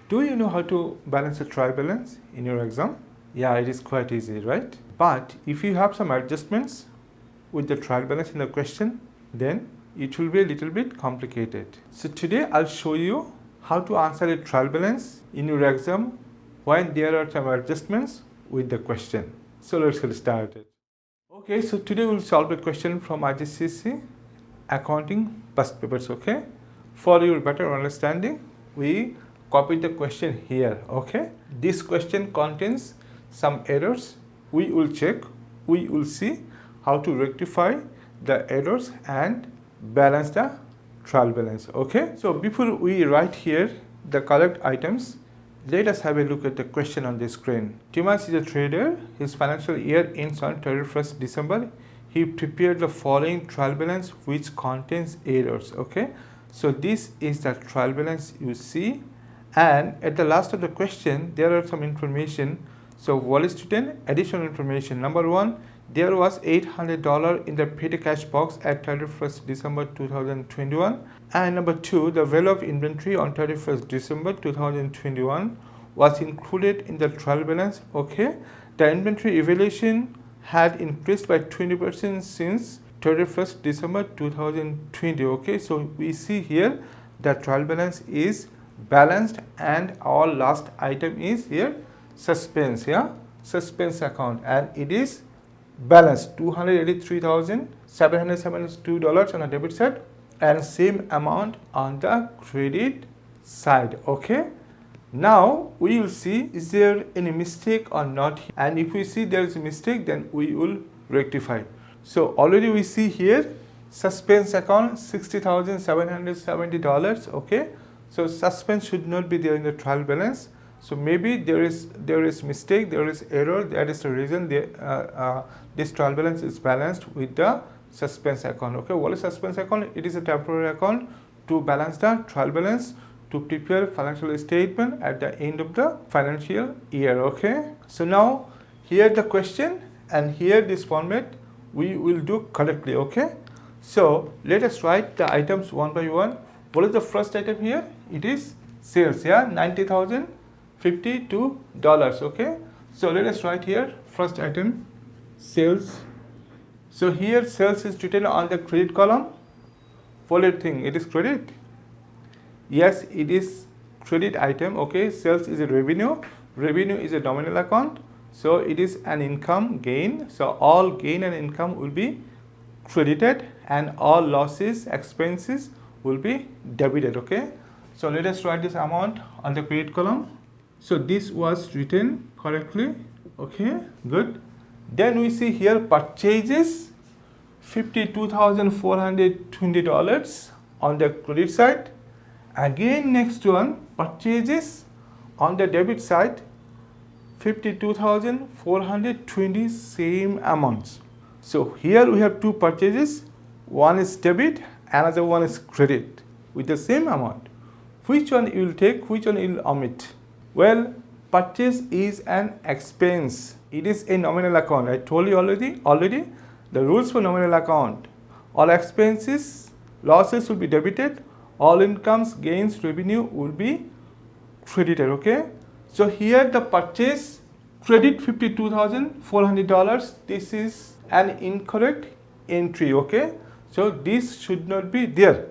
Do you know how to balance a trial balance in your exam? Yeah, it is quite easy, right? But if you have some adjustments with the trial balance in the question, then it will be a little bit complicated. So today I'll show you how to answer a trial balance in your exam when there are some adjustments with the question. So let's get started. Okay, so today we'll solve a question from IGCSE Accounting past papers, okay? For your better understanding, we copied the question here, okay? This question contains some errors. We will check, we will see how to rectify the errors and balance the trial balance, okay? So before we write here the correct items, let us have a look at the question on the screen. Timas is a trader. His financial year ends on 31st December. He prepared the following trial balance which contains errors, okay? So this is the trial balance you see, and at the last of the question there are some information. So what is written? Additional information. Number one, there was $800 in the petty cash box at 31st December 2021, and number two, the value of inventory on 31st December 2021 was included in the trial balance, okay? The inventory evaluation had increased by 20% since 31st December 2020, okay? So we see here the trial balance is balanced, and our last item is here suspense, yeah, suspense account, and it is balanced $283,772 on the debit side and same amount on the credit side, okay? Now we will see is there any mistake or not, and if we see there is a mistake then we will rectify. So already we see here suspense account $60,770, okay? So suspense should not be there in the trial balance. So maybe there is mistake, there is error. That is the reason this trial balance is balanced with the suspense account. Okay, what is suspense account? It is a temporary account to balance the trial balance to prepare financial statement at the end of the financial year. Okay, so now here the question and here this format we will do correctly. Okay, so let us write the items one by one. What is the first item here? It is sales. Yeah, $90,052. Okay, so let us write here first item sales. So here sales is written on the credit column. What do you think? It is credit? Yes, it is credit item. Okay, sales is a revenue. Revenue is a nominal account, so it is an income gain. So all gain and income will be credited, and all losses, expenses will be debited. Okay, so let us write this amount on the credit column. So this was written correctly. Okay, good. Then we see here purchases $52,420 on the credit side. Again next one, purchases on the debit side $52,420, same amounts. So here we have two purchases, one is debit, another one is credit with the same amount. Which one you will take, which one you will omit? Well, purchase is an expense. It is a nominal account. I told you already the rules for nominal account. All expenses, losses will be debited. All incomes, gains, revenue will be credited. Okay. So here the purchase credit $52,400. This is an incorrect entry. Okay. So this should not be there.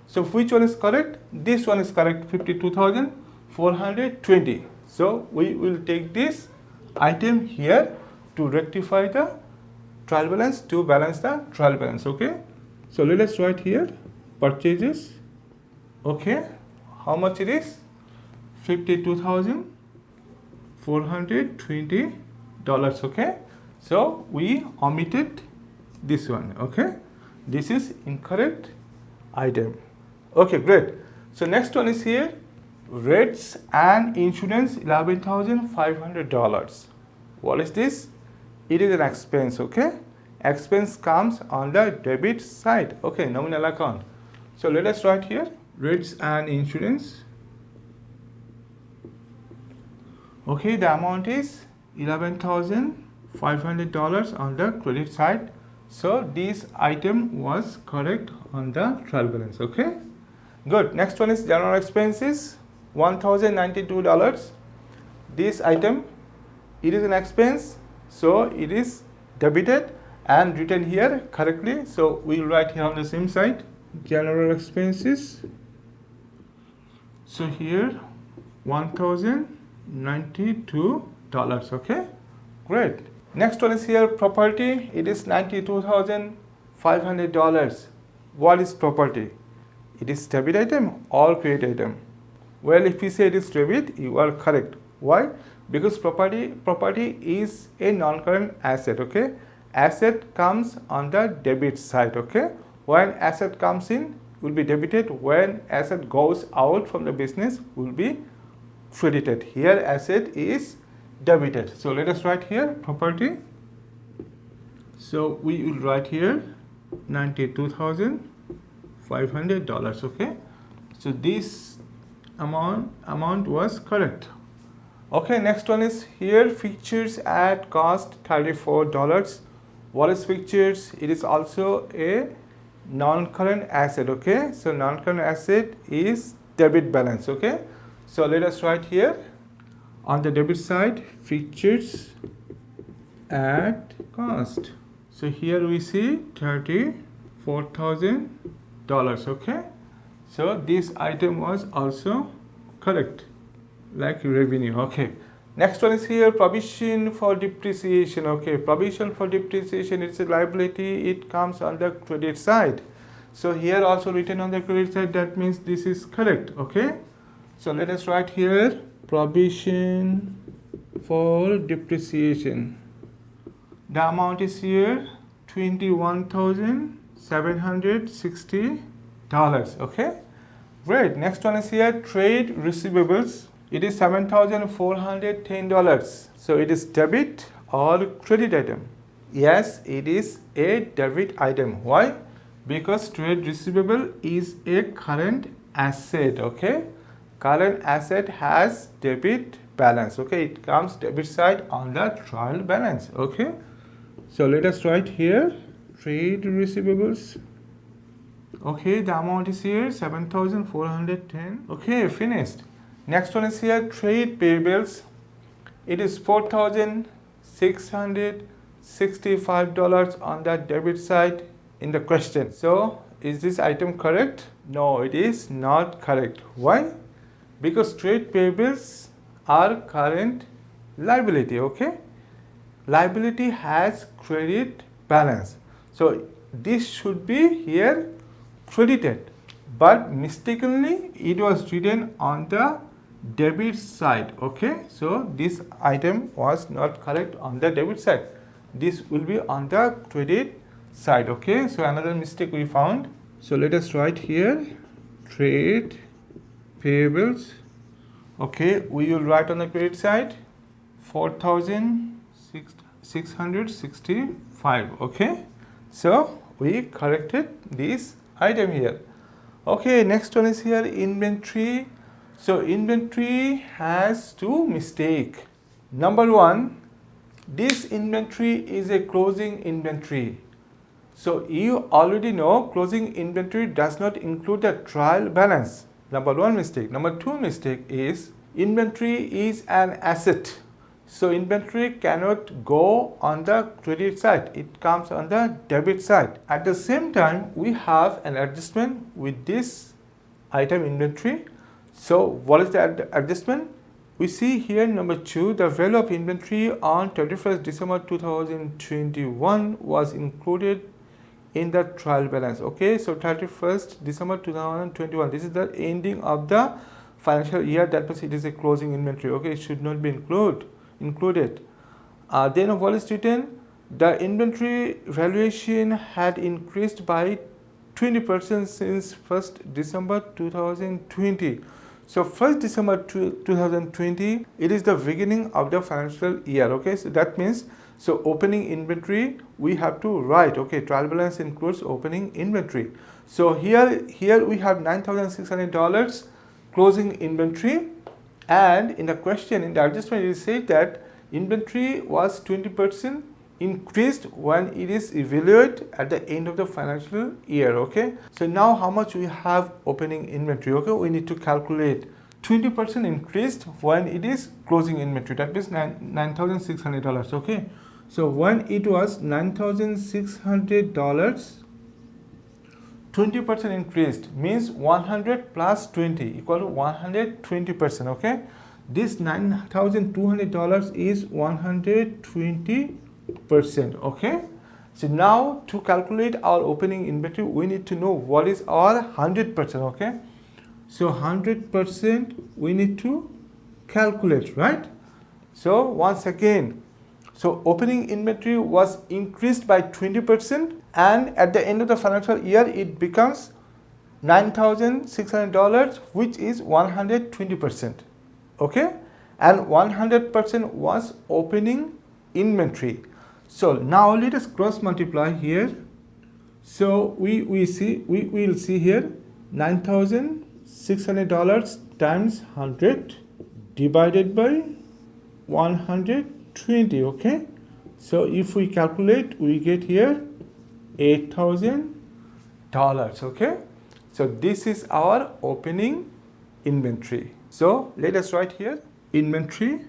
So which one is correct? This one is correct, 52,420. So we will take this item here to rectify the trial balance, to balance the trial balance. Okay. So let us write here purchases. Okay. How much it is? $52,420. Okay. So we omitted this one. Okay. This is incorrect item. Okay, great. So next one is here rates and insurance $11,500. What is this? It is an expense. Okay, expense comes on the debit side. Okay, nominal account. So let us write here rates and insurance. Okay, the amount is $11,500 on the credit side. So this item was correct on the trial balance. Okay, good. Next one is general expenses. $1,092. This item, it is an expense, so it is debited and written here correctly. So we will write here on the same side, general expenses. So here $1,092. Okay, great. Next one is here property. It is $92,500. What is property? It is debit item or credit item? Well, if you say it is debit, you are correct. Why? Because property is a non-current asset. Okay, asset comes on the debit side. Okay, when asset comes in, will be debited. When asset goes out from the business, will be credited. Here asset is debited. So let us write here property. So we will write here $92,500. Okay, so this amount was correct. Okay, next one is here fixtures at cost $34. What is fixtures? It is also a non-current asset. Okay, so non-current asset is debit balance. Okay, so let us write here on the debit side fixtures at cost. So here we see $34,000. Okay, so this item was also correct, like revenue. Okay, next one is here provision for depreciation. Okay, provision for depreciation, it's a liability, it comes on the credit side. So here also written on the credit side, that means this is correct. Okay, so let us write here provision for depreciation. The amount is here $21,760. Okay, great. Next one is here trade receivables. It is $7,410. So it is debit or credit item? Yes, it is a debit item. Why? Because trade receivable is a current asset. Okay, current asset has debit balance. Okay, it comes debit side on the trial balance. Okay, so let us write here trade receivables. Okay, the amount is here 7,410. Okay, finished. Next one is here trade payables. It is $4,665 on the debit side in the question. So is this item correct? No, it is not correct. Why? Because trade payables are current liability. Okay, liability has credit balance, so this should be here credited, but mistakenly it was written on the debit side. Okay, so this item was not correct on the debit side, this will be on the credit side. Okay, so another mistake we found. So let us write here trade payables. Okay, we will write on the credit side 4,665. Okay, so we corrected this item here. Okay, next one is here inventory. So inventory has two mistakes. Number one, this inventory is a closing inventory. So you already know closing inventory does not include the trial balance. Number one mistake. Number two mistake is inventory is an asset. So inventory cannot go on the credit side, it comes on the debit side. At the same time, we have an adjustment with this item inventory. So what is the adjustment? We see here number 2, the value of inventory on 31st December 2021 was included in the trial balance. Okay, so 31st December 2021, this is the ending of the financial year, that means it is a closing inventory. Okay, it should not be included. Then what is written? The inventory valuation had increased by 20% since 1st December 2020. So 1st December 2020, it is the beginning of the financial year. Okay, so that means, so opening inventory we have to write. Okay, trial balance includes opening inventory. So here we have $9,600 closing inventory, and in the question, in the adjustment, it is said that inventory was 20% increased when it is evaluated at the end of the financial year. Okay, so now how much we have opening inventory? Okay, we need to calculate. 20% increased when it is closing inventory. That means $9,600. Okay, so when it was $9,600, 20% increased means 100 plus 20 equal to 120%. Okay, this $9,200 is 120%. Okay, so now to calculate our opening inventory, we need to know what is our 100%. Okay, so 100% we need to calculate, right? So once again, so opening inventory was increased by 20%, and at the end of the financial year it becomes $9,600, which is 120%. Okay, and 100% was opening inventory. So now let us cross multiply here. So we will see here $9,600 times 100 divided by 120. Okay, so if we calculate, we get here $8,000. Okay, so this is our opening inventory. So let us write here inventory.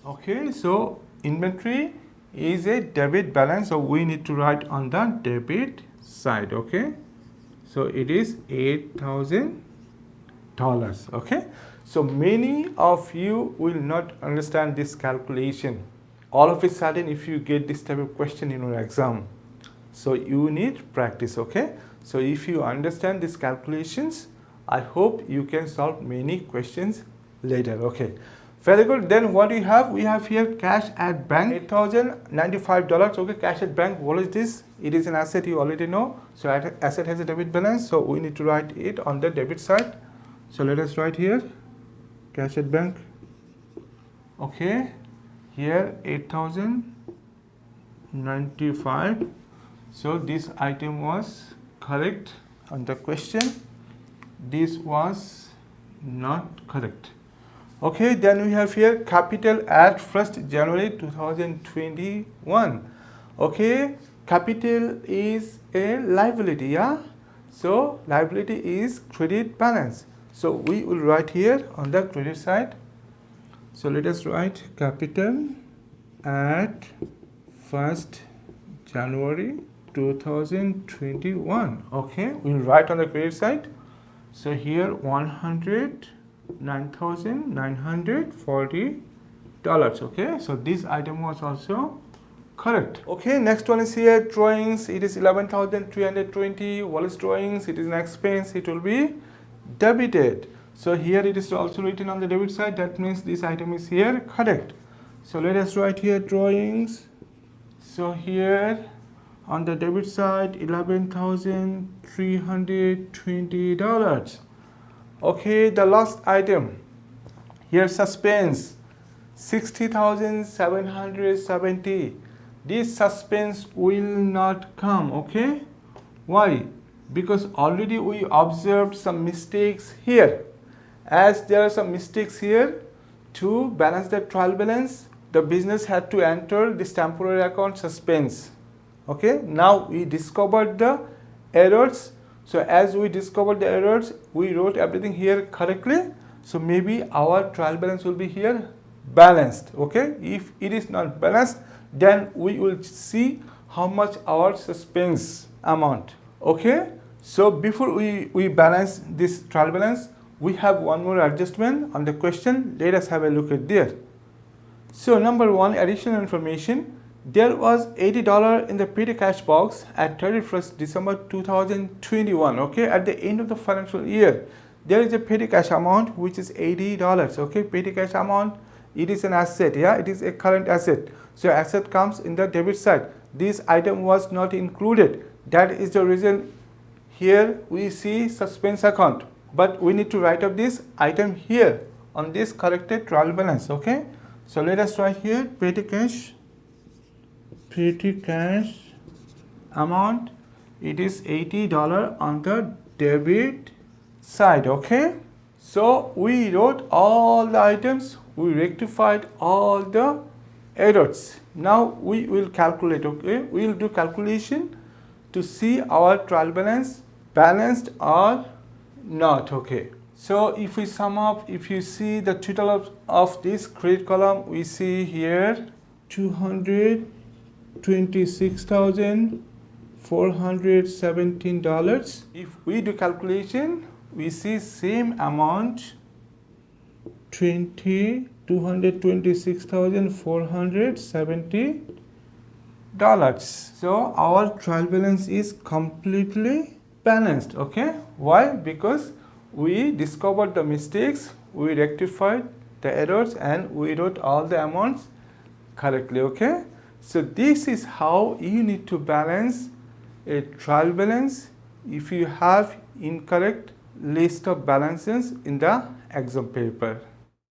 Okay, so inventory is a debit balance, so we need to write on the debit side. Okay, so it is $8,000. Okay, so many of you will not understand this calculation. All of a sudden, if you get this type of question in your exam, so you need practice. Okay, so if you understand these calculations, I hope you can solve many questions later. Okay, very good. Then what we have here cash at bank, $8,095. Okay, cash at bank, what is this? It is an asset, you already know. So asset has a debit balance, so we need to write it on the debit side. So let us write here cash at bank. Okay, here 8,095. So this item was correct on the question. This was not correct. Okay, then we have here capital at 1st January 2021. Okay, capital is a liability, yeah? So liability is credit balance. So we will write here on the credit side. So let us write capital at 1st January 2021. Okay, we'll write on the credit side. So here $109,940. Okay, so this item was also correct. Okay, next one is here drawings. It is 11,320. What is drawings? It is an expense. It will be debited. So here it is also written on the debit side. That means this item is here correct. So let us write here drawings. So here on the debit side, $11,320. Okay, the last item here, suspense, 60,770. This suspense will not come. Okay, why? Because already we observed some mistakes here. As there are some mistakes here, to balance the trial balance, the business had to enter this temporary account suspense. Okay, now we discovered the errors. So as we discovered the errors, we wrote everything here correctly. So maybe our trial balance will be here balanced. Okay, if it is not balanced, then we will see how much our suspense amount. Okay, so before we balance this trial balance, we have one more adjustment on the question. Let us have a look at there. So number one, additional information. There was $80 in the petty cash box at 31st December 2021. Okay, at the end of the financial year, there is a petty cash amount which is $80. Okay, petty cash amount, it is an asset. Yeah, it is a current asset. So asset comes in the debit side. This item was not included. That is the reason here we see suspense account. But we need to write up this item here on this corrected trial balance. Okay, so let us write here petty cash amount, it is $80 on the debit side. Okay, so we wrote all the items, we rectified all the errors. Now we will calculate. Okay, we will do calculation to see our trial balance balanced or not. Okay, So if we sum up, if you see the total of this credit column, we see here $226,417. If we do calculation, we see same amount, $226,470. So our trial balance is completely balanced. Okay, why? Because we discovered the mistakes, we rectified the errors, and we wrote all the amounts correctly. Okay, so this is how you need to balance a trial balance if you have incorrect list of balances in the exam paper.